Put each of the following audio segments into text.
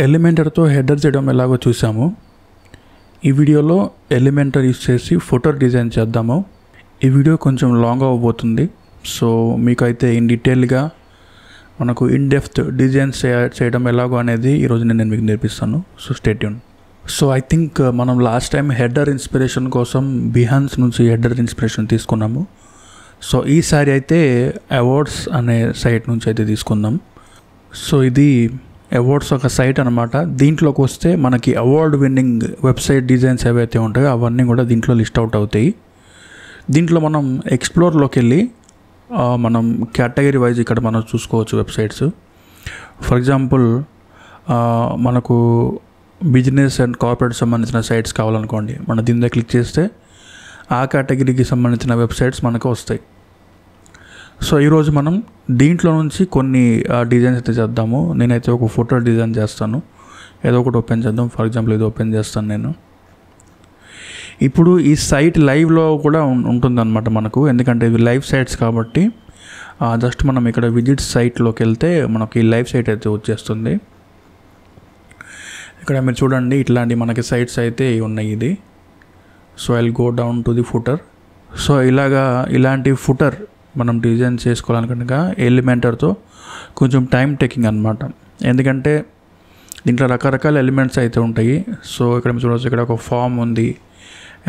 ఎలిమెంటర్తో header చేయడం ఎలాగో చూసాము. ఈ వీడియోలో ఎలిమెంటర్ యూస్ చేసి ఫుటర్ డిజైన్ చేద్దాము. ఈ వీడియో కొంచెం లాంగ్ అవ్వబోతుంది. సో మీకైతే ఇన్ డీటెయిల్గా మనకు ఇన్ డెప్త్ డిజైన్స్ చేయడం ఎలాగో అనేది ఈరోజు నేను మీకు నేర్పిస్తాను. So stay tune. So I think మనం లాస్ట్ టైం హెడర్ ఇన్స్పిరేషన్ కోసం బిహాన్స్ నుంచి హెడర్ ఇన్స్పిరేషన్ తీసుకున్నాము. సో ఈసారి అయితే అవార్డ్స్ అనే సైట్ నుంచి అయితే తీసుకుందాం. సో ఇది అవార్డ్స్ ఒక సైట్ అనమాట. దీంట్లోకి వస్తే మనకి అవార్డ్ విన్నింగ్ వెబ్సైట్ డిజైన్స్ ఏవైతే ఉంటాయో అవన్నీ కూడా దీంట్లో లిస్ట్ అవుట్ అవుతాయి. దీంట్లో మనం ఎక్స్ప్లోర్లోకి వెళ్ళి మనం కేటగిరీ వైజ్ ఇక్కడ మనం చూసుకోవచ్చు వెబ్సైట్స్. ఫర్ ఎగ్జాంపుల్ మనకు బిజినెస్ అండ్ కార్పొరేట్ సంబంధించిన సైట్స్ కావాలనుకోండి, మన దీని మీద క్లిక్ చేస్తే ఆ కేటగిరీకి సంబంధించిన వెబ్సైట్స్ మనకు వస్తాయి. సో ఈరోజు మనం దీంట్లో నుంచి కొన్ని డిజైన్స్ అయితే చేద్దాము. నేనైతే ఒక ఫోటో డిజైన్ చేస్తాను. ఏదో ఒకటి ఓపెన్ చేద్దాం. ఫర్ ఎగ్జాంపుల్ ఇది ఓపెన్ చేస్తాను నేను. ఇప్పుడు ఈ సైట్ లైవ్లో కూడా ఉంటుందన్నమాట మనకు, ఎందుకంటే ఇవి లైవ్ సైట్స్ కాబట్టి జస్ట్ మనం ఇక్కడ విజిట్ సైట్లోకి వెళ్తే మనకి లైవ్ సైట్ అయితే వచ్చేస్తుంది. ఇక్కడ మీరు చూడండి, ఇట్లాంటి మనకి సైట్స్ అయితే ఉన్నాయి. ఇది so I will go down to the footer. So ఇలాంటి ఫుటర్ మనం డిజైన్ చేసుకోవాలని కనుక ఎలిమెంటర్తో కొంచెం టైం టేకింగ్ అనమాట. ఎందుకంటే దీంట్లో రకరకాల ఎలిమెంట్స్ అయితే ఉంటాయి. సో ఇక్కడ మీరు చూడవచ్చు, ఇక్కడ ఒక ఫామ్ ఉంది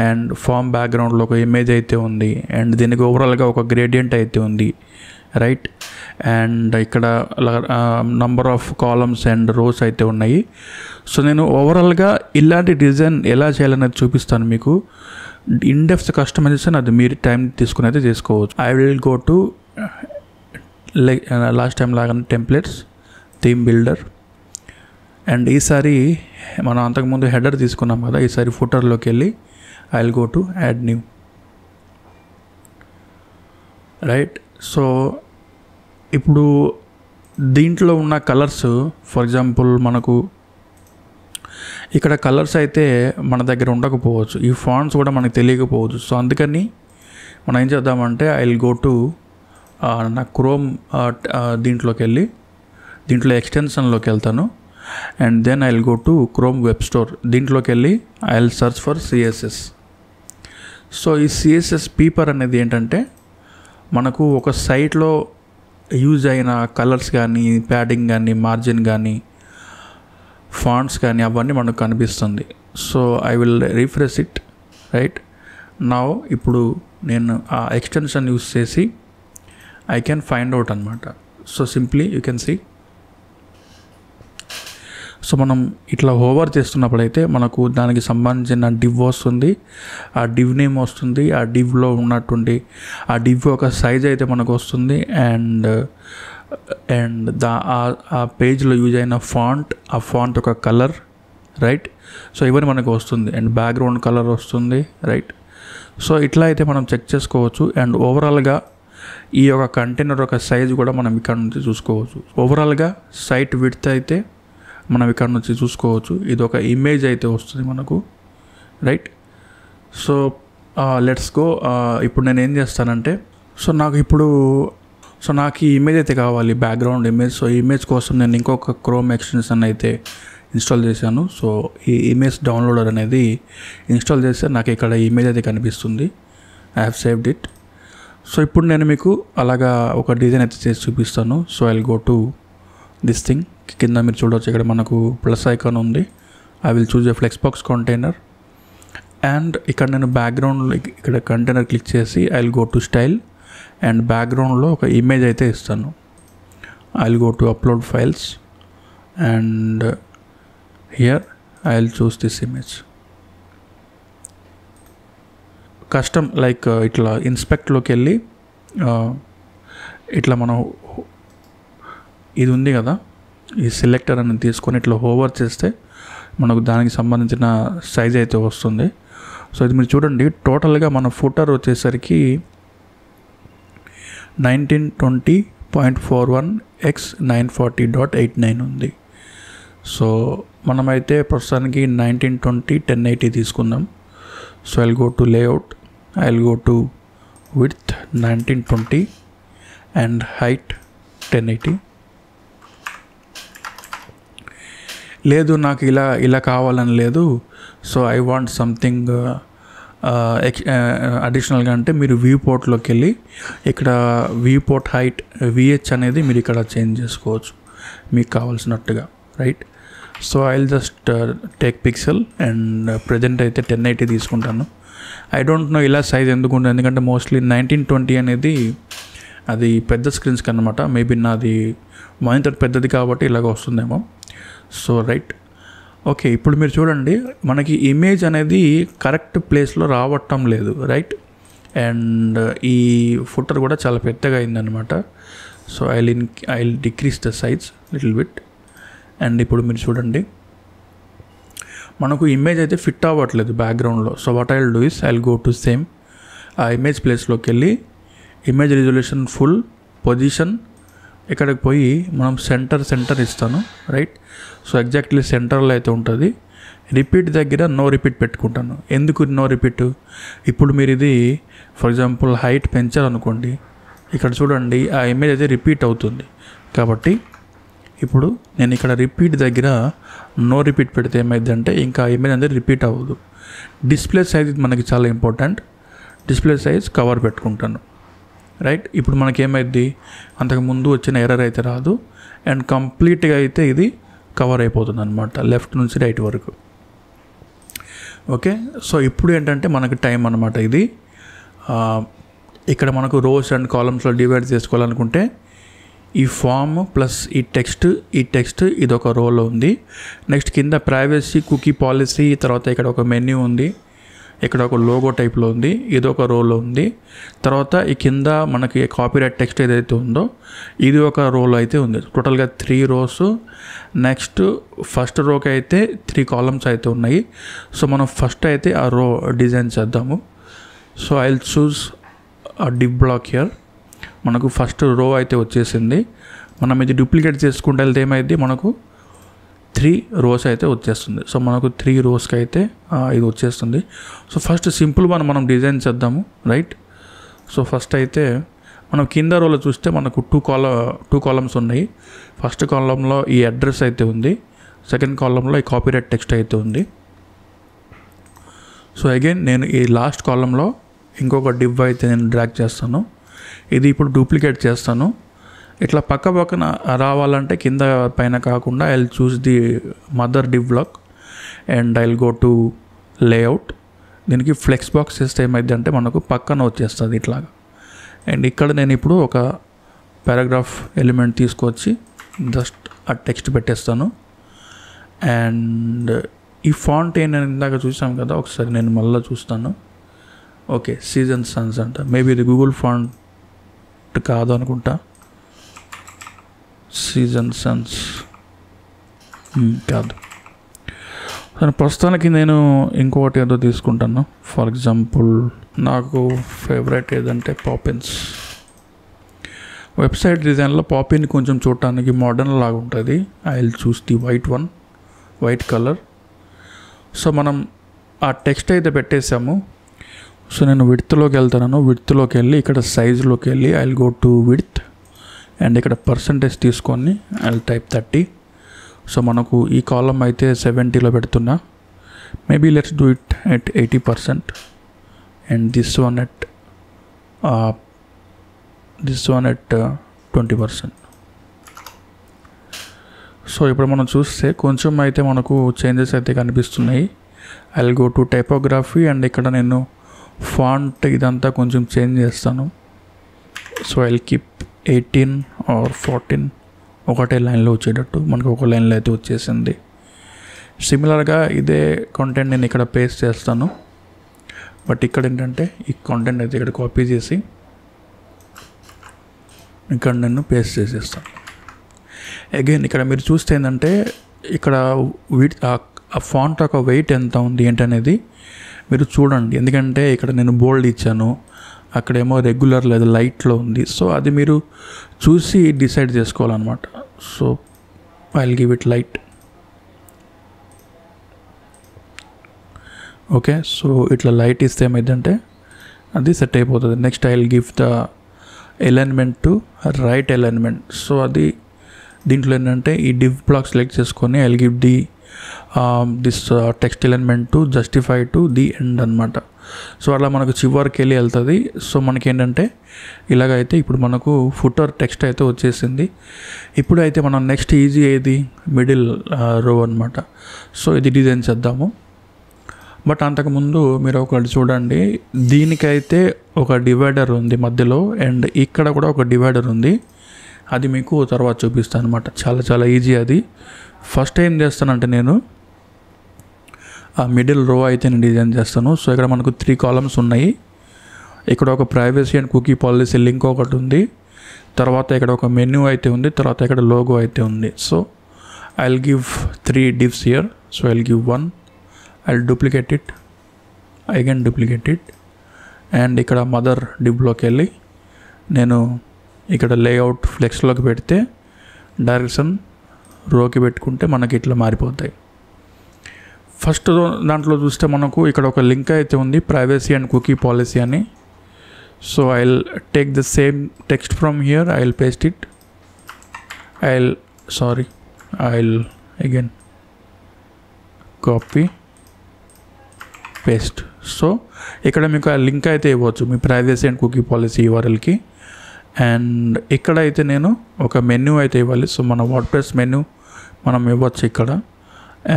అండ్ ఫామ్ బ్యాక్గ్రౌండ్లో ఒక ఇమేజ్ అయితే ఉంది అండ్ దీనికి ఓవరాల్గా ఒక గ్రేడియంట్ అయితే ఉంది, రైట్. అండ్ ఇక్కడ number of columns and rows అయితే ఉన్నాయి. సో నేను ఓవరాల్గా ఇలాంటి డిజైన్ ఎలా చేయాలనేది చూపిస్తాను మీకు. ఇన్ డెప్త్ కస్టమైజేషన్ అది మీరు టైం తీసుకుని అయితే చేసుకోవచ్చు. I will go to last time లాగానే టెంప్లెట్స్, థీమ్ బిల్డర్. అండ్ ఈసారి మనం అంతకుముందు హెడర్ తీసుకున్నాం కదా, ఈసారి ఫుటర్లోకి వెళ్ళి I will go to add new, right. So ఇప్పుడు దీంట్లో ఉన్న కలర్స్, ఫర్ ఎగ్జాంపుల్ మనకు ఇక్కడ కలర్స్ అయితే మన దగ్గర ఉండకపోవచ్చు, ఈ ఫాంట్స్ కూడా మనకు తెలియకపోవచ్చు. సో అందుకని మనం ఏం చేద్దామంటే ఐ విల్ గో టు నా క్రోమ్ దీంట్లోకి వెళ్ళి దీంట్లో ఎక్స్టెన్షన్లోకి వెళ్తాను and then I will go to chrome web store. దీంట్లోకి వెళ్ళి I will search for CSS. So ఈ సిఎస్ఎస్ పీపర్ అనేది ఏంటంటే మనకు ఒక సైట్లో యూజ్ అయిన కలర్స్ కానీ, ప్యాడింగ్ కానీ, మార్జిన్ కానీ, ఫాంట్స్ కానీ అవన్నీ మనకు కనిపిస్తుంది. So I will refresh it, right. Now ఇప్పుడు నేను ఆ ఎక్స్టెన్షన్ యూస్ చేసి ఐ కెన్ ఫైండ్ అవుట్ అనమాట. So simply you can see. So మనం ఇట్లా హోవర్ చేస్తున్నప్పుడైతే మనకు దానికి సంబంధించిన డివ్ వస్తుంది, ఆ డివ్ నేమ్ వస్తుంది, ఆ డివ్లో ఉన్నటువంటి ఆ డివ్ ఒక సైజ్ అయితే మనకు వస్తుంది అండ్ ఆ పేజ్లో యూజ్ అయిన ఫాంట్, ఆ ఫాంట్ ఒక కలర్, రైట్. సో ఇవన్నీ మనకు వస్తుంది అండ్ బ్యాక్గ్రౌండ్ కలర్ వస్తుంది, రైట్. సో ఇట్లా అయితే మనం చెక్ చేసుకోవచ్చు. అండ్ ఓవరాల్గా ఈ యొక్క కంటైనర్ ఒక సైజ్ కూడా మనం ఇక్కడ నుంచి చూసుకోవచ్చు. ఓవరాల్గా సైట్ విడ్త్ అయితే మనం ఇక్కడ నుంచి చూసుకోవచ్చు. ఇది ఒక ఇమేజ్ అయితే వస్తుంది మనకు, రైట్. So let's go. ఇప్పుడు నేను ఏం చేస్తానంటే నాకు ఈ ఇమేజ్ అయితే కావాలి, బ్యాక్గ్రౌండ్ ఇమేజ్. సో ఈ ఇమేజ్ కోసం నేను ఇంకొక క్రోమ్ ఎక్స్టెన్షన్ అయితే ఇన్స్టాల్ చేశాను. సో ఈ ఇమేజ్ డౌన్లోడర్ అనేది ఇన్స్టాల్ చేస్తే నాకు ఇక్కడ ఇమేజ్ అయితే కనిపిస్తుంది. I have saved it. So ఇప్పుడు నేను మీకు అలాగా ఒక డిజైన్ అయితే చేసి చూపిస్తాను. So I will go to this thing. కింద మీరు చూడవచ్చు, ఇక్కడ మనకు ప్లస్ ఐకాన్ ఉంది. I will choose a flex box container and ఇక్కడ నేను బ్యాక్గ్రౌండ్ ఇక్కడ కంటైనర్ క్లిక్ చేసి I will go to style and బ్యాక్గ్రౌండ్లో ఒక ఇమేజ్ అయితే ఇస్తాను. I will go to upload files and here I will choose this image. Custom like ఇట్లా ఇన్స్పెక్ట్లోకి వెళ్ళి ఇట్లా మనం ఇది ఉంది కదా, ఈ సెలెక్టర్ అని తీసుకొని ఇట్లా హోవర్ చేస్తే మనకు దానికి సంబంధించిన సైజ్ అయితే వస్తుంది. సో ఇది మీరు చూడండి, టోటల్గా మన ఫుటర్ వచ్చేసరికి 1920.41x940.89 ఉంది. సో మనమైతే ప్రస్తుతానికి 1920x1080 తీసుకుందాం. So I will go to layout, I will go to width 1920 and height 1080. లేదు నాకు ఇలా కావాలని లేదు, సో ఐ వాంట్ సంథింగ్ అడిషనల్గా అంటే మీరు వ్యూ పోర్ట్లోకి వెళ్ళి ఇక్కడ వ్యూ పోర్ట్ హైట్ విహెచ్ అనేది మీరు ఇక్కడ చేంజ్ చేసుకోవచ్చు మీకు కావాల్సినట్టుగా, right. So I will just take pixel and present అయితే 1080 తీసుకుంటాను. ఐ డోంట్ నో ఇలా సైజ్ ఎందుకు ఉంటుంది, ఎందుకంటే మోస్ట్లీ 1920 అనేది అది పెద్ద స్క్రీన్స్కి అనమాట. మేబీ నాది మానిటర్ పెద్దది కాబట్టి ఇలాగ వస్తుందేమో. So right, okay. ఇప్పుడు మీరు చూడండి, మనకి ఇమేజ్ అనేది కరెక్ట్ ప్లేస్లో రావటం లేదు, రైట్. అండ్ ఈ ఫుటర్ కూడా చాలా పెద్దగా అయిందనమాట. So I will decrease the size little bit. And ఇప్పుడు మీరు చూడండి, మనకు ఇమేజ్ అయితే ఫిట్ అవ్వట్లేదు బ్యాక్గ్రౌండ్లో. So what I will do is I will go to same ఆ ఇమేజ్ ప్లేస్లోకి వెళ్ళి ఇమేజ్ రిజల్యూషన్ ఫుల్ పొజిషన్ ఇక్కడికి పోయి మనం సెంటర్ ఇస్తాను, రైట్. సో ఎగ్జాక్ట్లీ సెంటర్లో అయితే ఉంటుంది. రిపీట్ దగ్గర నో రిపీట్ పెట్టుకుంటాను. ఎందుకు నో రిపీట్? ఇప్పుడు మీరు ఇది ఫర్ ఎగ్జాంపుల్ హైట్ పెంచాలనుకోండి, ఇక్కడ చూడండి ఆ ఇమేజ్ అయితే రిపీట్ అవుతుంది. కాబట్టి ఇప్పుడు నేను ఇక్కడ రిపీట్ దగ్గర నో రిపీట్ పెడితే ఏమైందంటే ఇంకా ఇమేజ్ అనేది రిపీట్ అవ్వదు. డిస్ప్లే సైజ్ మనకి చాలా ఇంపార్టెంట్. డిస్ప్లే సైజ్ కవర్ పెట్టుకుంటాను, రైట్. ఇప్పుడు మనకి ఏమైంది, అంతకుముందు వచ్చిన ఎర్రర్ అయితే రాదు అండ్ కంప్లీట్గా అయితే ఇది కవర్ అయిపోతుంది అనమాట, లెఫ్ట్ నుంచి రైట్ వరకు. ఓకే, సో ఇప్పుడు ఏంటంటే మనకి టైం అనమాట ఇది. ఇక్కడ మనకు రోస్ అండ్ కాలమ్స్లో డివైడ్ చేసుకోవాలనుకుంటే ఈ ఫామ్ ప్లస్ ఈ టెక్స్ట్ ఇది ఒక రోలో ఉంది. నెక్స్ట్ కింద ప్రైవసీ, కుకీ పాలసీ, తర్వాత ఇక్కడ ఒక మెన్యూ ఉంది, ఇక్కడ ఒక లోగో టైప్లో ఉంది, ఇది ఒక రోలో ఉంది. తర్వాత ఈ కింద మనకి కాపీరైట్ టెక్స్ట్ ఏదైతే ఉందో ఇది ఒక రోలో అయితే ఉంది. టోటల్గా 3 rows. నెక్స్ట్ ఫస్ట్ రోకి అయితే 3 columns అయితే ఉన్నాయి. సో మనం ఫస్ట్ అయితే ఆ రో డిజైన్ చేద్దాము. సో ఐ విల్ చూస్ ఆ డివ్ బ్లాక్ హియర్. మనకు ఫస్ట్ రో అయితే వచ్చేసింది. మనం ఇది డూప్లికేట్ చేసుకుంటే వెళ్తే ఏమైంది, మనకు 3 rows అయితే వచ్చేస్తుంది. సో మనకు 3 rowsకి అయితే ఇది వచ్చేస్తుంది. సో ఫస్ట్ సింపుల్ మనం డిజైన్ చేద్దాము, రైట్. సో ఫస్ట్ అయితే మనం కింద రోలో చూస్తే మనకు 2 columns ఉన్నాయి. ఫస్ట్ కాలంలో ఈ అడ్రస్ అయితే ఉంది, సెకండ్ కాలంలో ఈ కాపీరైట్ టెక్స్ట్ అయితే ఉంది. సో అగైన్ నేను ఈ లాస్ట్ కాలంలో ఇంకొక డివ్ అయితే నేను డ్రాగ్ చేస్తాను. ఇది ఇప్పుడు డూప్లికేట్ చేస్తాను. ఇట్లా పక్కన రావాలంటే కింద పైన కాకుండా I will choose the mother div block and I will go to layout. దీనికి ఫ్లెక్స్ బాక్స్ చేస్తే ఏమైంది అంటే మనకు పక్కన వచ్చేస్తుంది ఇట్లాగా. అండ్ ఇక్కడ నేను ఇప్పుడు ఒక పారాగ్రాఫ్ ఎలిమెంట్ తీసుకొచ్చి జస్ట్ ఆ టెక్స్ట్ పెట్టేస్తాను. అండ్ ఈ ఫాంట్ నేను ఇందాక చూసాం కదా, ఒకసారి నేను మళ్ళీ చూస్తాను. ఓకే, సీజన్ సన్స్ అంట. మేబీ ఇది గూగుల్ ఫాంట్ కాదు అనుకుంటా. సీజన్ సన్స్ కాదు. ప్రస్తుతానికి నేను ఇంకొకటి ఏదో తీసుకుంటాను. ఫర్ ఎగ్జాంపుల్ నాకు ఫేవరెట్ ఏదంటే పాపిన్స్. వెబ్సైట్ డిజైన్లో పాపిన్ కొంచెం చూడటానికి మోడర్న్ లాగా ఉంటుంది. I will choose the white colour. So మనం ఆ టెక్స్ట్ అయితే పెట్టేసాము. సో నేను విడ్త్లోకి వెళ్తాను. విడ్త్లోకి వెళ్ళి ఇక్కడ సైజ్లోకి వెళ్ళి I will go to width and ఇక్కడ పర్సంటేజ్ తీసుకొని ఐ విల్ టైప్ 30. సో మనకు ఈ కాలం అయితే 70లో పెడుతున్నా. Maybe let's do it at 80% and this one at 20%. So ఇప్పుడు మనం చూస్తే కొంచెం అయితే మనకు చేంజెస్ అయితే కనిపిస్తున్నాయి. I will go to typography and ఇక్కడ నేను ఫాంట్ ఇదంతా కొంచెం చేంజ్ చేస్తాను. So I will keep 18 or 14 ఒకటే లైన్లో వచ్చేటట్టు. మనకు ఒక లైన్లో అయితే వచ్చేసింది. సిమిలర్గా ఇదే కాంటెంట్ నేను ఇక్కడ పేస్ట్ చేస్తాను. బట్ ఇక్కడ ఏంటంటే ఈ కాంటెంట్ అయితే ఇక్కడ కాపీ చేసి ఇక్కడ నేను పేస్ట్ చేసేస్తాను. అగైన్ ఇక్కడ మీరు చూస్తే ఏంటంటే ఇక్కడ ఆ ఫాంట్ యొక్క వెయిట్ ఎంత ఉంది ఏంటనేది మీరు చూడండి. ఎందుకంటే ఇక్కడ నేను బోల్డ్ ఇచ్చాను, అక్కడేమో రెగ్యులర్ లేదా లైట్లో ఉంది. సో అది మీరు చూసి డిసైడ్ చేసుకోవాలన్నమాట. So I will give it light. Okay, so ఇట్లా లైట్ ఇస్తే ఏమైందంటే అది సెట్ అయిపోతుంది. Next I will give the alignment to right alignment. So అది దీంట్లో ఏంటంటే ఈ డివ్ బ్లాక్ సెలెక్ట్ చేసుకొని I will give the this text element to justify to the end అనమాట. సో అలా మనకు చివరికి వెళ్ళి వెళ్తుంది. సో మనకి ఏంటంటే ఇలాగైతే ఇప్పుడు మనకు ఫుటర్ టెక్స్ట్ అయితే వచ్చేసింది. ఇప్పుడు అయితే మనం నెక్స్ట్ ఈజీ ఏది మిడిల్ రో అనమాట. సో ఇది డిజైన్ చేద్దాము. బట్ అంతకుముందు మీరు ఒకటి చూడండి, దీనికైతే ఒక డివైడర్ ఉంది మధ్యలో, అండ్ ఇక్కడ కూడా ఒక డివైడర్ ఉంది. అది మీకు తర్వాత చూపిస్తాను అనమాట. చాలా చాలా ఈజీ అది. ఫస్ట్ ఏం చేస్తానంటే నేను ఆ మిడిల్ రో అయితే నేను డిజైన్ చేస్తాను. సో ఇక్కడ మనకు 3 కాలమ్స్ ఉన్నాయి. ఇక్కడ ఒక privacy and cookie policy link ఒకటి ఉంది. తర్వాత ఇక్కడ ఒక మెన్యూ అయితే ఉంది. తర్వాత ఇక్కడ లోగో అయితే ఉంది. So I will give 3 divs here. So I will give 1. I will duplicate it, again duplicate it, and ఇక్కడ మదర్ డివ్లోకి వెళ్ళి నేను ఇక్కడ లేఅవుట్ ఫ్లెక్స్లోకి పెడితే డైరెక్షన్ రోకి పెట్టుకుంటే మనకి ఇట్లా మారిపోతాయి. ఫస్ట్ దాంట్లో చూస్తే మనకు ఇక్కడ ఒక లింక్ అయితే ఉంది, ప్రైవసీ అండ్ కుకీ పాలసీ అని. So I will take the same text from here. I will paste it. I will again copy paste. సో ఇక్కడ మీకు ఆ లింక్ అయితే ఇవ్వచ్చు మీ ప్రైవసీ అండ్ కుకీ పాలసీ URLకి. అండ్ ఇక్కడ అయితే నేను ఒక మెన్యూ అయితే ఇవ్వాలి. సో మన వర్డ్ప్రెస్ మెన్యూ మనం ఇవ్వచ్చు ఇక్కడ.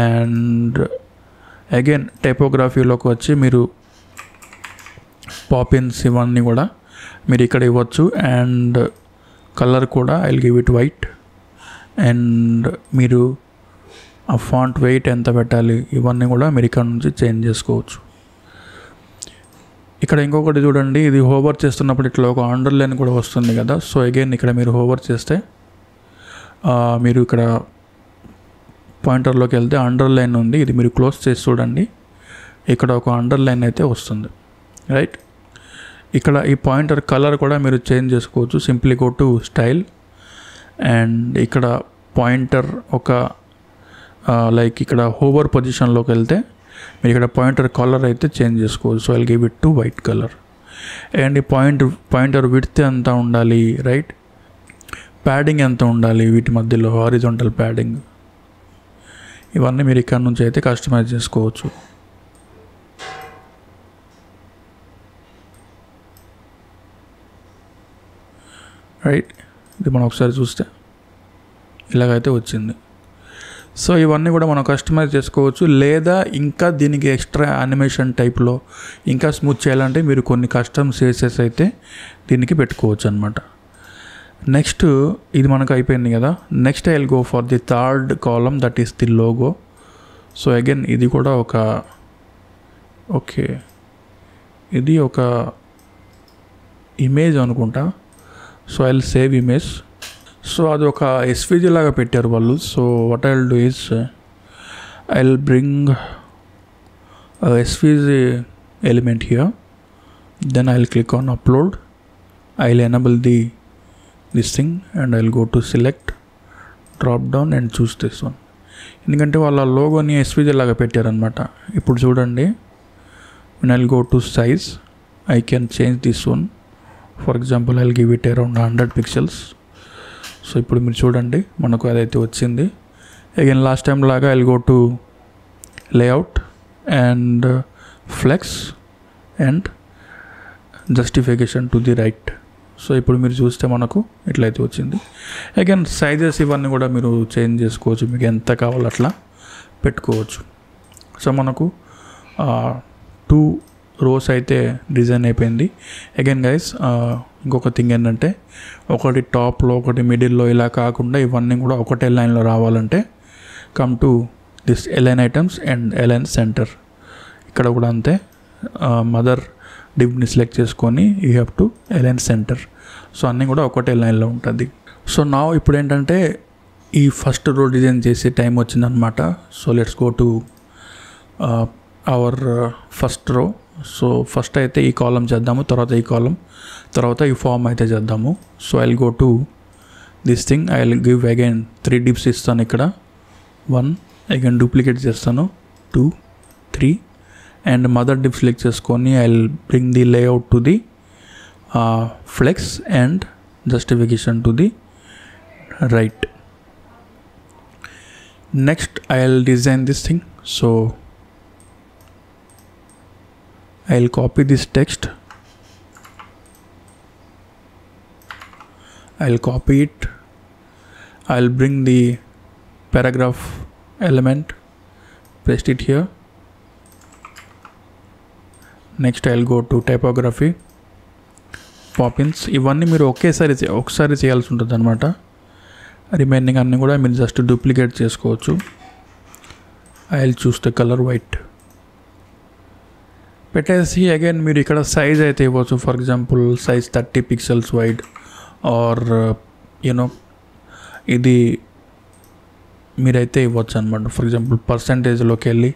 అండ్ అగైన్ టైపోగ్రఫీలోకి వచ్చి మీరు పాపిన్స్ ఇవన్నీ కూడా మీరు ఇక్కడ ఇవ్వచ్చు. అండ్ కలర్ కూడా I will give it white. And మీరు ఆ ఫాంట్ వెయిట్ ఎంత పెట్టాలి ఇవన్నీ కూడా మీరు ఇక్కడ నుంచి చేంజ్ చేసుకోవచ్చు. ఇక్కడ ఇంకొకటి చూడండి, ఇది హోవర్ చేస్తున్నప్పుడు ఇట్లా ఒక అండర్లైన్ కూడా వస్తుంది కదా. సో అగైన్ ఇక్కడ మీరు హోవర్ చేస్తే మీరు ఇక్కడ పాయింటర్లోకి వెళ్తే అండర్లైన్ ఉంది. ఇది మీరు క్లోజ్ చేసి చూడండి, ఇక్కడ ఒక అండర్లైన్ అయితే వస్తుంది, రైట్. ఇక్కడ ఈ పాయింటర్ కలర్ కూడా మీరు చేంజ్ చేసుకోవచ్చు. Simply go to style, and ఇక్కడ పాయింటర్ ఒక లైక్ ఇక్కడ హోవర్ పొజిషన్లోకి వెళ్తే మీరు ఇక్కడ పాయింటర్ కలర్ అయితే చేంజ్ చేసుకోవచ్చు. So I will give it to white colour. And ఈ పాయింటర్ విడ్త్ ఎంత ఉండాలి, రైట్, ప్యాడింగ్ ఎంత ఉండాలి, వీటి మధ్యలో హారిజాంటల్ ప్యాడింగ్, ఇవన్నీ మీరు ఇక్కడ నుంచి అయితే కస్టమైజ్ చేసుకోవచ్చు. రైట్, ఇది మనం ఒకసారి చూస్తే ఇలాగైతే వచ్చింది. సో ఇవన్నీ కూడా మనం కస్టమైజ్ చేసుకోవచ్చు. లేదా ఇంకా దీనికి ఎక్స్ట్రా యానిమేషన్ టైప్లో ఇంకా స్మూత్ చేయాలంటే మీరు కొన్ని కస్టమ్ CSS అయితే దీనికి పెట్టుకోవచ్చు అనమాట. నెక్స్ట్ ఇది మనకు అయిపోయింది కదా. Next I will go for the third column, that is the logo. So again ఇది కూడా ఇది ఒక ఇమేజ్ అనుకుంటా. So I will save image. So అది ఒక SVG లాగా పెట్టారు వాళ్ళు. So what I will do is I will bring SVG element here. Then I will click on upload. I will enable this thing and I will go to select, drop down and choose this one. ఎందుకంటే వాళ్ళ లోగోని SVG లాగా పెట్టారనమాట. ఇప్పుడు చూడండి, when I will go to size, I can change this one. For example, I will give it around 100 pixels. So ఇప్పుడు మీరు చూడండి మనకు అదైతే వచ్చింది. అగైన్ లాస్ట్ టైం లాగా I will go to layout and flex and justification to the right. So ఇప్పుడు మీరు చూస్తే మనకు ఇట్లయితే వచ్చింది. అగైన్ సైజెస్ ఇవన్నీ కూడా మీరు చేంజ్ చేసుకోవచ్చు, మీకు ఎంత కావాలో అట్లా పెట్టుకోవచ్చు. సో మనకు 2 rows అయితే డిజైన్ అయిపోయింది. అగైన్ గైస్ ఇంకొక థింగ్ ఏంటంటే, ఒకటి టాప్లో ఒకటి మిడిల్లో ఇలా కాకుండా ఇవన్నీ కూడా ఒకటే లైన్లో రావాలంటే come to this align items and align centre. ఇక్కడ కూడా అంతే, మదర్ డివ్ని సెలెక్ట్ చేసుకొని you have to align centre. So అన్నీ కూడా ఒకటే లైన్లో ఉంటుంది. సో నా ఇప్పుడు ఏంటంటే ఈ ఫస్ట్ రో డిజైన్ చేసే టైం వచ్చిందనమాట. So let's go to our first row. So first అయితే ఈ కాలం చేద్దాము, తర్వాత ఈ కాలం, తర్వాత ఈ ఫామ్ అయితే చేద్దాము. So I will go to this thing. I will give again 3 divs ఇస్తాను ఇక్కడ. 1 అగైన్ డూప్లికేట్ చేస్తాను, 2, 3 అండ్ మదర్ div సెలెక్ట్ చేసుకొని I will bring the layout to the flex and justification to the right. Next I'll design this thing. So I'll copy this text. I'll copy it. I'll bring the paragraph element, paste it here. Next I'll go to typography, Poppins. ఇవన్నీ మీరు ఒకసారి చేయాల్సి ఉంటుంది అనమాట. Remaining అన్నీ కూడా మీరు just duplicate చేసుకోవచ్చు. I'll choose the color white. పెట్టేసి అగైన్ మీరు ఇక్కడ సైజ్ అయితే ఇవ్వచ్చు. For example size 30 pixels wide or ఇది మీరైతే ఇవ్వచ్చు అనమాట. ఫర్ ఎగ్జాంపుల్ పర్సంటేజ్లోకి వెళ్ళి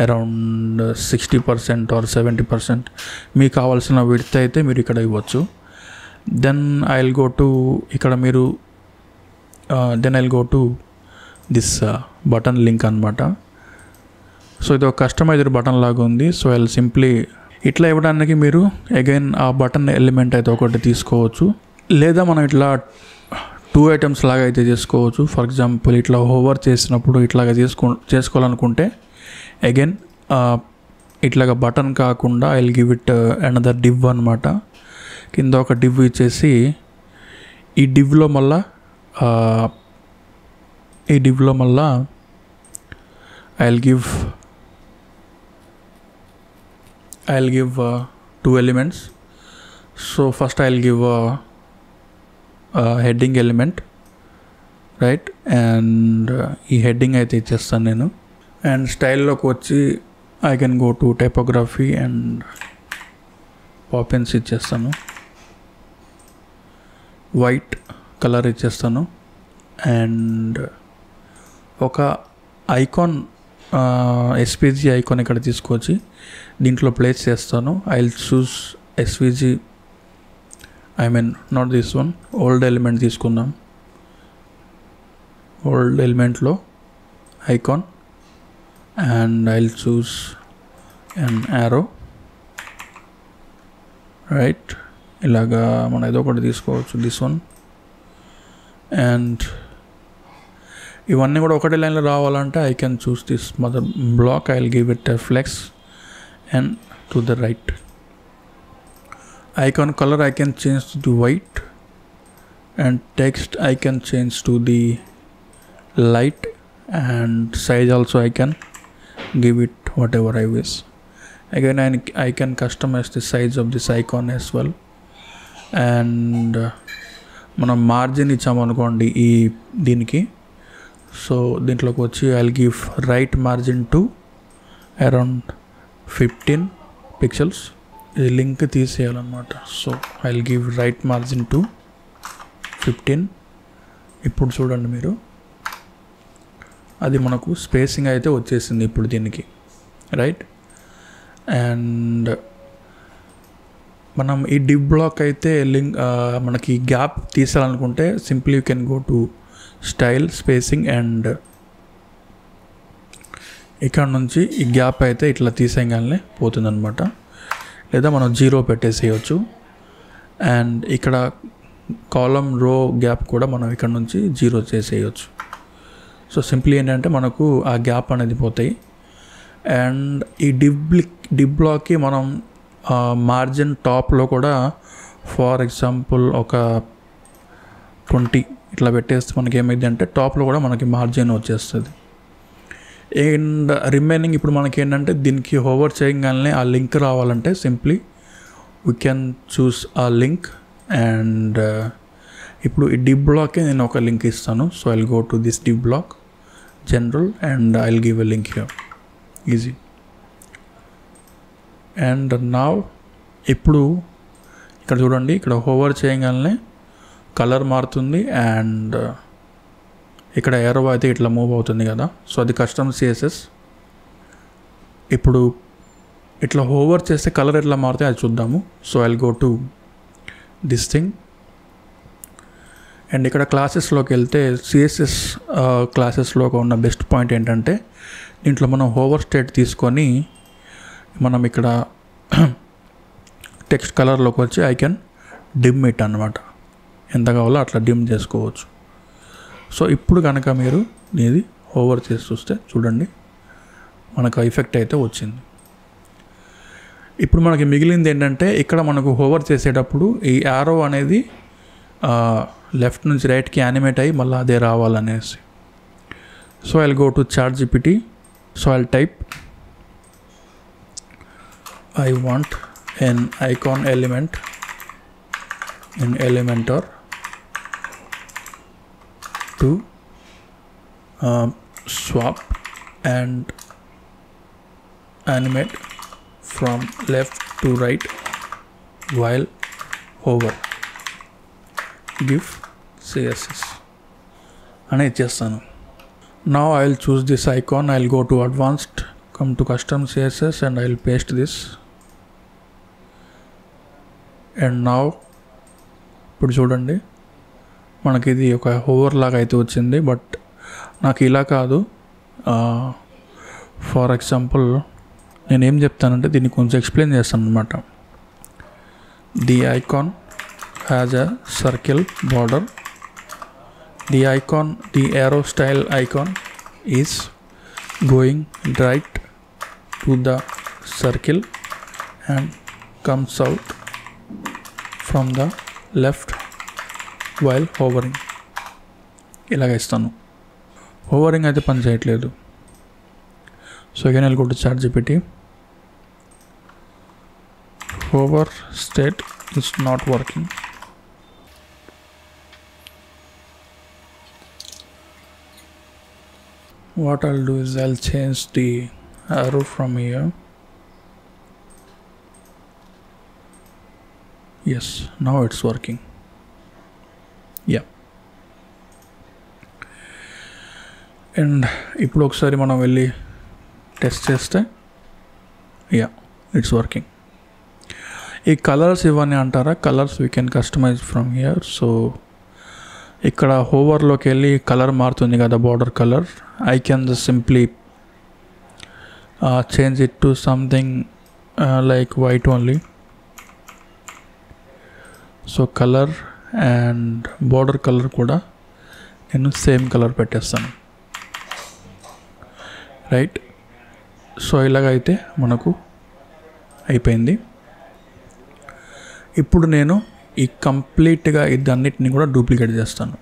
అరౌండ్ 60% ఆర్ 70% మీకు కావాల్సిన విడ్త్ అయితే మీరు ఇక్కడ ఇవ్వచ్చు. దెన్ ఐల్ గో టు ఇక్కడ మీరు I'll go to this button link అనమాట. సో ఇది ఒక కస్టమైజ్డ్ బటన్ లాగా ఉంది. సో ఐల్ సింప్లీ ఇట్లా ఇవ్వడానికి మీరు అగైన్ ఆ బటన్ ఎలిమెంట్ అయితే ఒకటి తీసుకోవచ్చు, లేదా మనం ఇట్లా 2 items లాగా అయితే చేసుకోవచ్చు. ఫర్ ఎగ్జాంపుల్ ఇట్లా హోవర్ చేసినప్పుడు ఇట్లాగా చేసుకోవాలనుకుంటే అగైన్ ఇట్లాగా బటన్ కాకుండా I'll give it another div అనమాట. కింద ఒక డివ్ ఇచ్చేసి ఈ డివ్లో మళ్ళా I'll give 2 elements. So first I'll give heading element, right, and ఈ హెడ్డింగ్ అయితే ఇచ్చేస్తాను నేను. అండ్ స్టైల్లోకి వచ్చి I can go to typography and Poppins ఇచ్చేస్తాను. వైట్ కలర్ ఇచ్చేస్తాను. అండ్ ఒక ఐకాన్ ఎస్విజి ఐకాన్ ఇక్కడ తీసుకొచ్చి దీంట్లో ప్లేస్ చేస్తాను. I will choose SVG, not this one, old element తీసుకుందాం. Old ఎలిమెంట్లో icon and I will choose and arrow, right. ఇలాగా మనం ఏదో ఒకటి తీసుకోవచ్చు, దిస్ వన్. అండ్ ఇవన్నీ కూడా ఒకటే లైన్లో రావాలంటే I can choose this mother block. I will give it a flex and to the right. Icon color I can change to the white, and text I can change to the light, and size also I can give it whatever I wish. Again I can customize the size of this icon as well. And మనం margin ఇచ్చామనుకోండి ఈ దీనికి. So దీంట్లోకి వచ్చి I'll give right margin to around 15 pixels. ఇది link తీసేయాలన్నమాట. So I will give right margin to 15. ఇప్పుడు చూడండి మీరు, అది మనకు స్పేసింగ్ అయితే వచ్చేసింది ఇప్పుడు దీనికి, రైట్. అండ్ మనం ఈ డివ్ బ్లాక్ అయితే మనకి గ్యాప్ తీసేయాలనుకుంటే simply you can go to style, spacing, and ఇక్కడ నుంచి ఈ గ్యాప్ అయితే ఇట్లా తీసేయగానే పోతుందన్నమాట. లేదా మనం 0 పెట్టేసేయచ్చు. అండ్ ఇక్కడ కాలమ్ రో గ్యాప్ కూడా మనం ఇక్కడ నుంచి 0 చేసేయచ్చు. సో సింప్లీ ఏంటంటే మనకు ఆ గ్యాప్ అనేది పోతాయి. అండ్ ఈ డివ్ బ్లాక్కి మనం మార్జిన్ టాప్లో కూడా ఫర్ ఎగ్జాంపుల్ ఒక 20 ఇట్లా పెట్టేస్తే మనకి ఏమైంది అంటే టాప్లో కూడా మనకి మార్జిన్ వచ్చేస్తుంది. అండ్ రిమైనింగ్ ఇప్పుడు మనకి ఏంటంటే దీనికి హోవర్ చేయగానే ఆ లింక్ రావాలంటే సింప్లీ వీ కెన్ చూస్ ఆ లింక్. అండ్ ఇప్పుడు ఈ డివ్ బ్లాక్కి నేను ఒక లింక్ ఇస్తాను. So I will go to this div block, general, and I will give a link here, easy. And now ఇప్పుడు ఇక్కడ చూడండి, ఇక్కడ హోవర్ చేయగానే కలర్ మారుతుంది అండ్ ఇక్కడ ఏరో అయితే ఇట్లా మూవ్ అవుతుంది కదా. సో అది కస్టమ్ CSS. ఇప్పుడు ఇట్లా హోవర్ చేస్తే కలర్ ఎట్లా మారితే అది చూద్దాము. So I will go to this thing. And ఇక్కడ క్లాసెస్లోకి వెళ్తే CSS క్లాసెస్లో ఉన్న బెస్ట్ పాయింట్ ఏంటంటే దీంట్లో మనం హోవర్ స్టేట్ తీసుకొని మనం ఇక్కడ టెక్స్ట్ కలర్లోకి వచ్చి ఐ కెన్ డిమ్ ఇట్ అనమాట. ఎంత కావాలో అట్లా డిమ్ చేసుకోవచ్చు. సో ఇప్పుడు కనుక మీరు ఇది హోవర్ చేసి చూస్తే చూడండి మనకు ఎఫెక్ట్ అయితే వచ్చింది. ఇప్పుడు మనకి మిగిలింది ఏంటంటే ఇక్కడ మనకు హోవర్ చేసేటప్పుడు ఈ యారో అనేది లెఫ్ట్ నుంచి రైట్కి యానిమేట్ అయ్యి మళ్ళీ అదే రావాలనేసి. So I will go to ChatGPT. So I will type I want an icon element in Elementor to swap and animate from left to right while hover. Give CSS అని ఇచ్చేస్తాను. Now I will choose this icon. I will go to advanced, come to custom CSS and I will paste this. And now ఇప్పుడు చూడండి మనకి ఇది ఒక hover లాగా అయితే వచ్చింది. బట్ నాకు ఇలా కాదు. ఫర్ ఎగ్జాంపుల్ నేనేం చెప్తానంటే దీన్ని కొంచెం ఎక్స్ప్లెయిన్ చేస్తాను అనమాట. The icon has a circle border. The icon, the arrow style icon is going right to the circle and comes out from the left while hovering. ఇలాగ ఇస్తాను. హోవరింగ్ అయితే పని చేయట్లేదు. So again I will go to ChatGPT. Hover state is not working. What I'll do is I'll change the arrow from here. Yes, now it's working. Yeah. And ఇప్పుడు ఒకసారి మనం వెళ్ళి test చేస్తే యా ఇట్స్ వర్కింగ్. ఈ colors ఇవన్నీ అంటారా, colors we can customize from here. So ఇక్కడ హోవర్లోకి వెళ్ళి కలర్ మారుతుంది కదా, border color. I can just simply change it to something like white only. So color and border color కూడా నేను సేమ్ కలర్ పెట్టేస్తాను. రైట్. సో ఇలాగైతే మనకు అయిపోయింది. ఇప్పుడు నేను ఈ కంప్లీట్గా ఇదన్నిటిని కూడా డూప్లికేట్ చేస్తాను.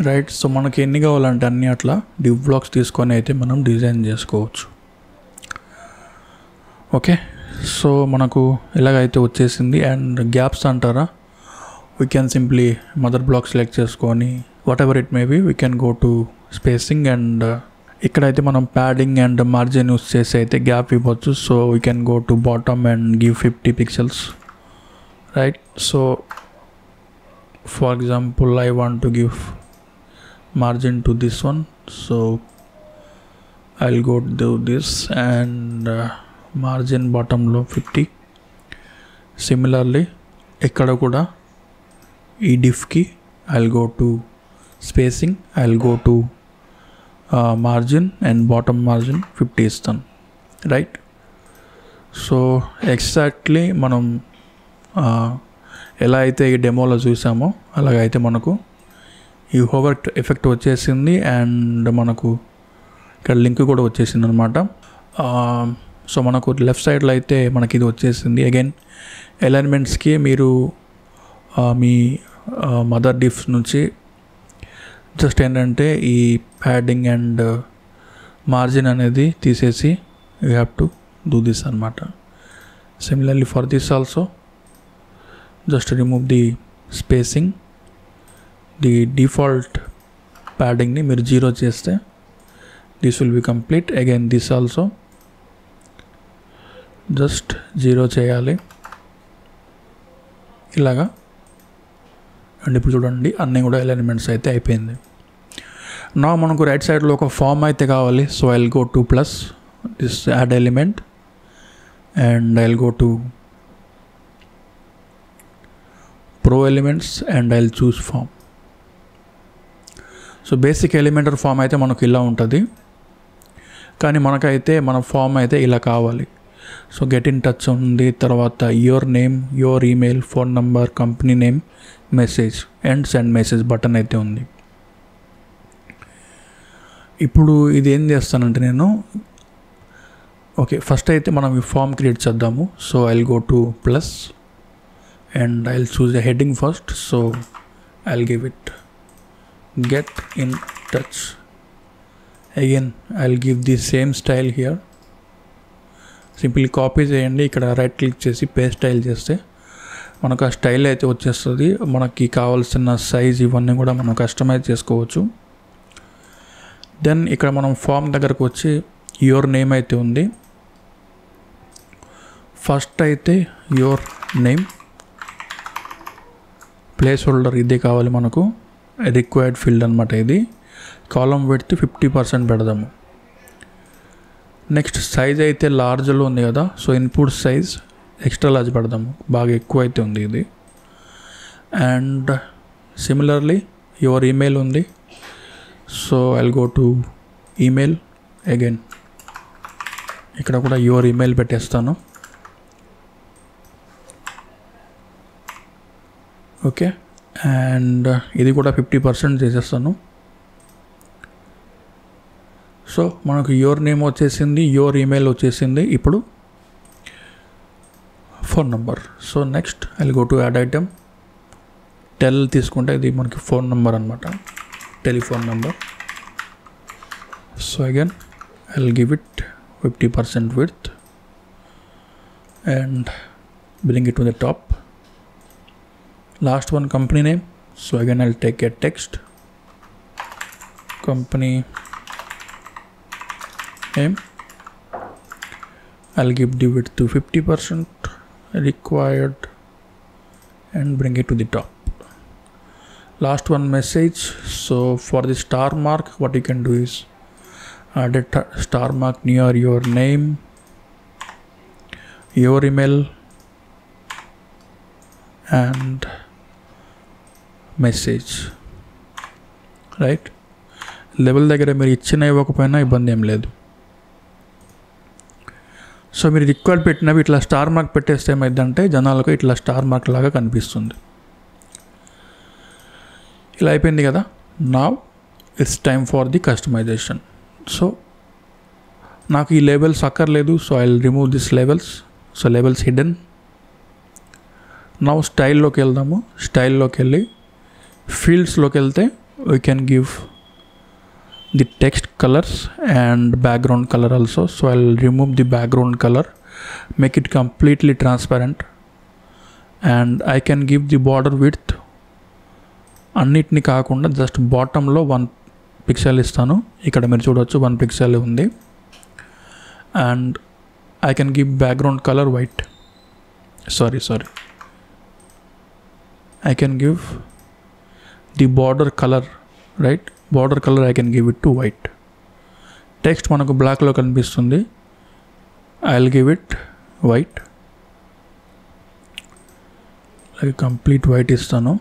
రైట్. సో మనకి ఎన్ని కావాలంటే అన్నీ అట్లా డివ్ బ్లాక్స్ తీసుకొని అయితే మనం డిజైన్ చేసుకోవచ్చు. ఓకే. సో మనకు ఇలాగైతే వచ్చేసింది. అండ్ గ్యాప్స్ అంటారా, we can simply mother block select చేసుకొని whatever it may be we can go to spacing. And ఇక్కడైతే మనం ప్యాడింగ్ అండ్ మార్జిన్ యూస్ చేసి అయితే గ్యాప్ ఇవ్వచ్చు. So we can go to bottom and give 50 pixels. Right. So for example I want to give margin to this one. So I'll go to this and margin bottom లో 50. Similarly ikkada kuda ee diff ki I'll go to spacing, I'll go to margin and bottom margin 50 istanu. Right. So exactly మనం ఎలా అయితే ఈ డెమోలో చూసామో అలాగైతే మనకు ఈ hover effect వచ్చేసింది. And మనకు ఇక్కడ లింక్ కూడా వచ్చేసింది అనమాట. సో మనకు లెఫ్ట్ సైడ్లో అయితే మనకి ఇది వచ్చేసింది. అగైన్ అలైన్మెంట్స్కి మీరు మీ మదర్ డిఫ్స్ నుంచి జస్ట్ ఏంటంటే ఈ ప్యాడింగ్ అండ్ మార్జిన్ అనేది తీసేసి you have to do this అనమాట. Similarly for this also just remove the spacing. The default ప్యాడింగ్ని మీరు 0 చేస్తే this will be complete. Again this also just 0 చేయాలి ఇలాగా. అండ్ ఇప్పుడు చూడండి అన్నీ కూడా ఎలిమెంట్స్ అయితే అయిపోయింది. నా మనకు రైట్ సైడ్లో ఒక ఫామ్ అయితే కావాలి. So I will go to plus this add element and I will go to pro elements and I will choose form. So basic elementor form అయితే మనకు ఇలా ఉంటుంది, కానీ మనకైతే మన ఫామ్ అయితే ఇలా కావాలి. సో గెట్ ఇన్ టచ్ ఉంది, తర్వాత your name, your email, phone number, company name, message and send message button అయితే ఉంది. ఇప్పుడు ఇది ఏం చేస్తానంటే నేను ఓకే ఫస్ట్ అయితే మనం ఈ ఫామ్ క్రియేట్ చేద్దాము. So I'll go to plus and I'll choose a heading first. So I'll give it get in touch. Again I'll give the same style here. Simply copy చేయండి, ఇక్కడ right click చేసి paste style చేస్తే మనకు ఆ style అయితే వచ్చేస్తుంది. మనకి కావాల్సిన సైజ్ ఇవన్నీ కూడా మనం కస్టమైజ్ చేసుకోవచ్చు. దెన్ ఇక్కడ మనం ఫామ్ దగ్గరకు వచ్చి యువర్ నేమ్ అయితే ఉంది. ఫస్ట్ అయితే యువర్ నేమ్ ప్లేస్ హోల్డర్ ఇదే కావాలి మనకు, రిక్వైర్డ్ ఫీల్డ్ అనమాట. ఇది కాలమ్ విడ్త్ 50% పెడదాము. నెక్స్ట్ సైజ్ అయితే లార్జ్లో ఉంది కదా, so input size extra large పెడదాము, బాగా ఎక్కువ అయితే ఉంది ఇది. అండ్ సిమిలర్లీ యువర్ ఈమెయిల్ ఉంది. So I'll go to email. Again ఇక్కడ కూడా యువర్ ఈమెయిల్ పెట్టేస్తాను. ఓకే, అండ్ ఇది కూడా 50% చేసేస్తాను. సో మనకు యువర్ నేమ్ వచ్చేసింది, యువర్ ఈమెయిల్ వచ్చేసింది. ఇప్పుడు phone number. So next I'll go to add item. Tell తీసుకుంటే ఇది మనకి ఫోన్ నెంబర్ అనమాట, telephone number. So again I'll give it 50% width and bring it to the top. Last one, company name. So again I'll take a text, company name. I'll give the width to 50% required and bring it to the top. Last one, message. So for the star mark, what you can do is add a star mark near your name, your email and message. Right, level దగ్గర మీరు ఇచ్చిన ఇవ్వకపోయినా ఇబ్బంది ఏం లేదు. So మీరు required పెట్టినవి ఇట్లా స్టార్ మార్క్ పెట్టేస్తే ఏమైందంటే జనాలకు ఇట్లా స్టార్ మార్క్ లాగా కనిపిస్తుంది. ఇలా అయిపోయింది కదా. Now it's time for the customisation. So నాకు ఈ లేబుల్స్ అక్కర్లేదు. So I will remove this labels. So labels hidden. Now స్టైల్లోకి వెళ్దాము. స్టైల్లోకి వెళ్ళి ఫీల్డ్స్లోకి వెళ్తే we can give the text colours and background colour also. So I will remove the background colour, make it completely transparent and I can give the border width అన్నిటినీ కాకుండా just బాటంలో 1 pixel ఇస్తాను. ఇక్కడ మీరు చూడవచ్చు 1 పిక్సెల్ ఉంది. And I can give background colour white. Sorry I can give the border color, right? Border color I can give it to white. Text manaku black lo kanipistundi. I'll give it white. Like complete white istanu.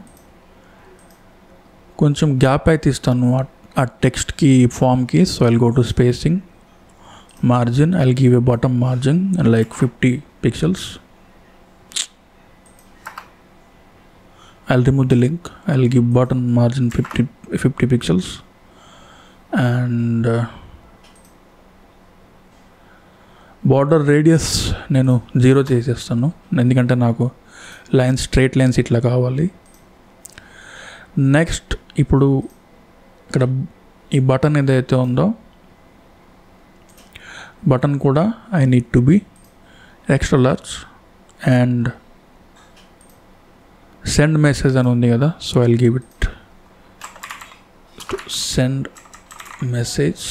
Koncham gap aithe istanu aa text ki form ki. So I'll go to spacing, margin. I'll give a bottom margin like 50 pixels. I'll remove the link. I'll give bottom margin 50 pixels and border radius నేను 0 చేసేస్తాను, ఎందుకంటే నాకు lines straight lines ఇట్లా కావాలి. Next ఇప్పుడు ఇక్కడ ఈ button ఏదైతే ఉందో బటన్ కూడా I need to be extra large and send message అని ఉంది కదా. So I'll give it send message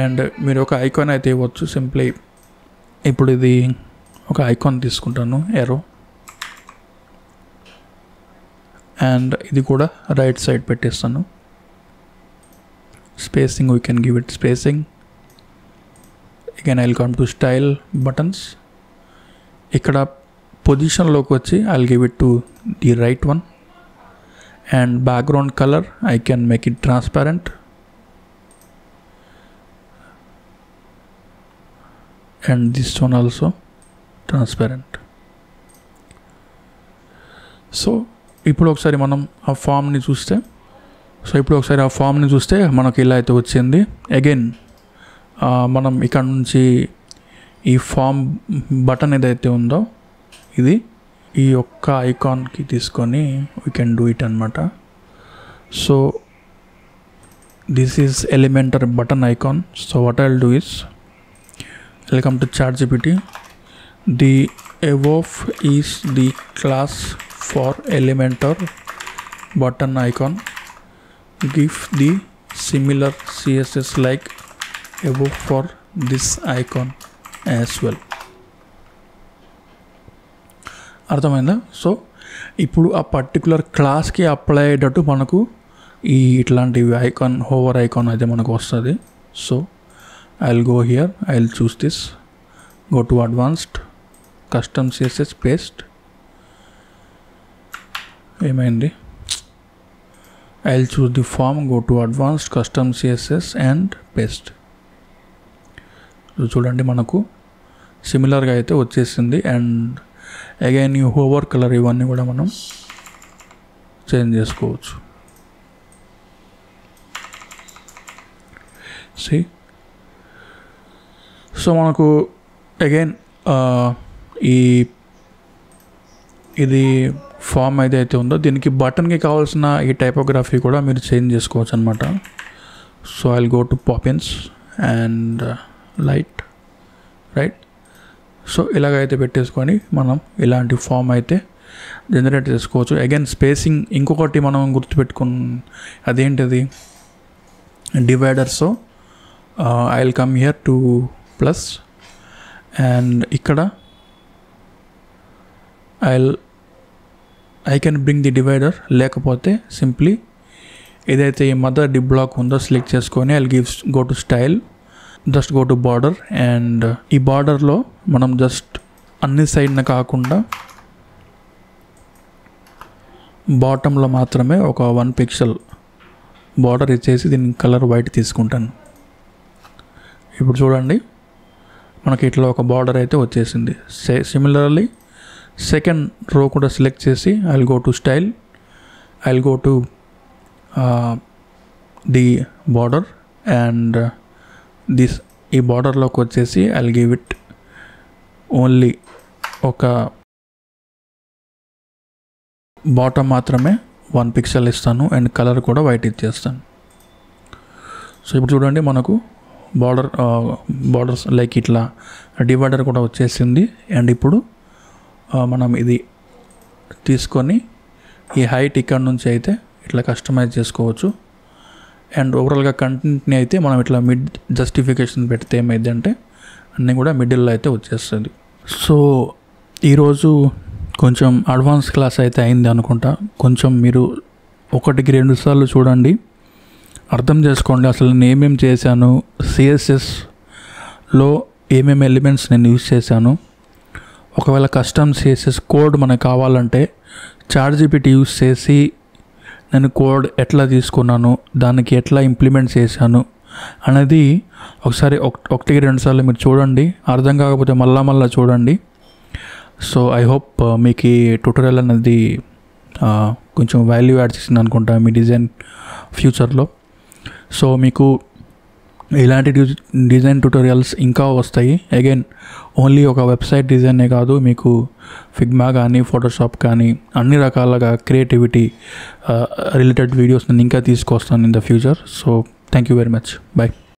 and మీరు ఒక ఐకాన్ అయితే ఇవ్వచ్చు సింప్లీ. ఇప్పుడు ఇది ఒక ఐకాన్ తీసుకుంటాను, ఎరో, అండ్ ఇది కూడా రైట్ సైడ్ పెట్టేస్తాను. Spacing we can give it spacing. Again I will come to style buttons. ఇక్కడ పొజిషన్లోకి వచ్చి I will give it to the right one and background colour I can make it transparent and this one also transparent. So ఇప్పుడు ఒకసారి మనం ఆ ఫామ్ని చూస్తే so ఇప్పుడు ఒకసారి ఆ ఫామ్ని చూస్తే మనకి ఇలా అయితే వచ్చింది. అగైన్ మనం ఇక్కడ నుంచి ఈ ఫామ్ బటన్ ఏదైతే ఉందో ఇది ఈ ఒక్క ఐకాన్కి తీసుకొని వీ కెన్ డూ ఇట్ అనమాట. So this is Elementor button icon. So what I will do is, welcome to ChatGPT. The above is the class for Elementor button icon. Give the similar CSS like above for this icon as well. అర్థమైందా? So ఇప్పుడు ఆ particular క్లాస్కి apply అయ్యేటట్టు మనకు ఈ ఇట్లాంటివి icon, hover icon అయితే మనకు వస్తుంది. So I will go here, I will choose this, go to advanced, custom CSS, paste. ఏమైంది? I will choose the form, go to advanced, custom CSS and paste. చూడండి మనకు సిమిలర్గా అయితే వచ్చేసింది. అండ్ అగైన్ ఈ హోవర్ కలర్ ఇవన్నీ కూడా మనం చేంజ్ చేసుకోవచ్చు. సి సో మనకు అగైన్ ఇది ఫామ్ ఏదైతే ఉందో దీనికి బటన్కి కావాల్సిన ఈ టైపోగ్రఫీ కూడా మీరు చేంజ్ చేసుకోవచ్చు అనమాట. So I will go to Poppins and light, right. So ఇలాగైతే పెట్టేసుకొని మనం ఇలాంటి ఫామ్ అయితే జనరేట్ చేసుకోవచ్చు. అగైన్ స్పేసింగ్ ఇంకొకటి మనం గుర్తుపెట్టుకుని అదేంటిది, divider. So I will come here to plus and ఇక్కడ I can bring the divider, లేకపోతే సింప్లీ ఏదైతే ఈ మదర్ డి బ్లాక్ ఉందో సెలెక్ట్ చేసుకొని I will go to style, just go to border. And ఈ బార్డర్లో మనం జస్ట్ అన్ని సైడ్న కాకుండా బాటంలో మాత్రమే ఒక 1 పిక్సెల్ బార్డర్ ఇచ్చేసి దీని కలర్ వైట్ తీసుకుంటాను. ఇప్పుడు చూడండి మనకి ఇట్లా ఒక బార్డర్ అయితే వచ్చేసింది. సిమిలర్లీ సెకండ్ రో కూడా సెలెక్ట్ చేసి I will go to style, I will go to the border and this ఈ బార్డర్లోకి వచ్చేసి I will give it only ఒక బాటమ్ మాత్రమే 1 పిక్సెల్ ఇస్తాను అండ్ కలర్ కూడా వైట్ ఇచ్చేస్తాను. సో ఇప్పుడు చూడండి మనకు బార్డర్స్ లైక్ ఇట్లా డివైడర్ కూడా వచ్చేసింది. అండ్ ఇప్పుడు మనం ఇది తీసుకొని ఈ హైట్ ఇక్కడ నుంచి అయితే ఇట్లా కస్టమైజ్ చేసుకోవచ్చు. అండ్ ఓవరాల్గా కంటెంట్ని అయితే మనం ఇట్లా మిడ్ జస్టిఫికేషన్ పెడితే ఏమైంది అంటే అన్నీ కూడా మిడిల్లో అయితే వచ్చేస్తుంది. సో ఈరోజు కొంచెం అడ్వాన్స్ క్లాస్ అయితే అయింది అనుకుంటా. కొంచెం మీరు 1-2 సార్లు చూడండి, అర్థం చేసుకోండి అసలు నేను ఏమేమి చేశాను, CSSలో ఏమేమి ఎలిమెంట్స్ నేను యూజ్ చేశాను. ఒకవేళ కస్టమ్ CSS కోడ్ మనకు కావాలంటే ChatGPT యూజ్ చేసి నేను కోడ్ ఎట్లా తీసుకున్నాను, దానికి ఎట్లా ఇంప్లిమెంట్ చేశాను అనేది ఒకసారి 1-2 సార్లు మీరు చూడండి. అర్థం కాకపోతే మళ్ళా చూడండి. సో ఐ హోప్ మీకు ఈ ట్యూటోరియల్ అనేది కొంచెం వాల్యూ యాడ్ చేసింది అనుకుంటా మీ డిజైన్ ఫ్యూచర్లో. సో మీకు ఇలాంటి డిజైన్ ట్యూటోరియల్స్ ఇంకా వస్తాయి. అగైన్ ఓన్లీ ఒక వెబ్సైట్ డిజైనే కాదు, మీకు ఫిగ్మా కానీ ఫోటోషాప్ కానీ అన్ని రకాలుగా క్రియేటివిటీ రిలేటెడ్ వీడియోస్ నేను ఇంకా తీసుకొస్తాను in the future. So thank you very much, bye.